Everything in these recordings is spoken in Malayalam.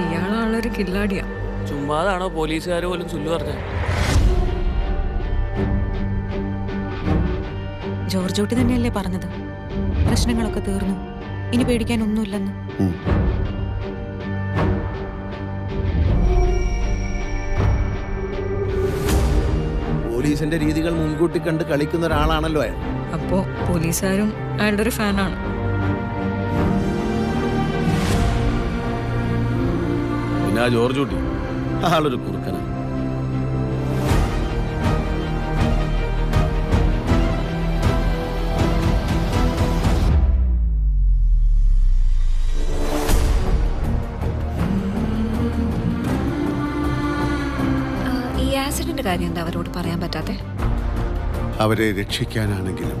ഇയാളാളൊരു കില്ലാടിയാ. ചുമ്മാതാണോ പോലീസുകാർ പോലും ചൊല്ലു പറഞ്ഞത്? ജോർജ് കുട്ടി തന്നെയല്ലേ പറഞ്ഞത് പ്രശ്നങ്ങളൊക്കെ തീർന്നു, ഇനി പേടിക്കാനൊന്നുമില്ലെന്ന്. പോലീസിന്റെ രീതികൾ മുൻകൂട്ടി കണ്ട് കളിക്കുന്ന ഒരാളാണല്ലോ അയാൾ. അപ്പോ പോലീസുകാരും അയാളുടെ ഒരു ഫാനാണ്. പിന്നെ ആ ജോർജ് കുട്ടി ആളൊരു കുറുക്കനാണ്. ഈ ആക്സിഡന്റ് കാര്യം എന്താ അവരോട് പറയാൻ പറ്റാത്തെ? അവരെ രക്ഷിക്കാനാണെങ്കിലും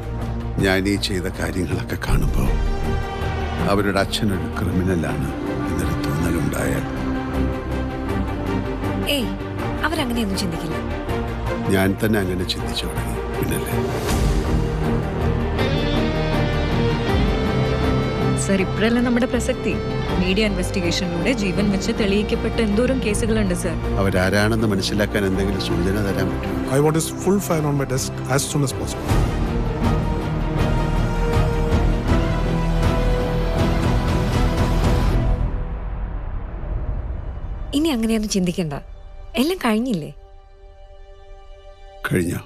ഞാൻ ഈ ചെയ്ത കാര്യങ്ങളൊക്കെ കാണുമ്പോൾ അവരുടെ അച്ഛനൊരു ക്രിമിനലാണ് എന്നൊരു തോന്നലുണ്ടായാൽ ഏയ്, അവരങ്ങനെയൊന്നും ചിന്തിക്കില്ല. ഞാൻ തന്നെ അങ്ങനെ ചിന്തിച്ചു തുടങ്ങി. പിന്നല്ലേ സർ, ഇപ്പോഴല്ലേ നമ്മുടെ പ്രസക്തി. മീഡിയ ഇൻവെസ്റ്റിഗേഷനിലൂടെ ജീവൻ വെച്ച് തെളിയിക്കപ്പെട്ട എന്തോരം കേസുകളുണ്ട് സർ. അവരാരാണെന്ന് മനസ്സിലാക്കാൻ എന്തെങ്കിലും സൂചന തരാൻ പറ്റുമോ? I want his full file on my desk as soon as possible. ഇനി അങ്ങനെയൊന്നും ചിന്തിക്കണ്ട, എല്ലാം കഴിഞ്ഞില്ലേ? കഴിഞ്ഞോ?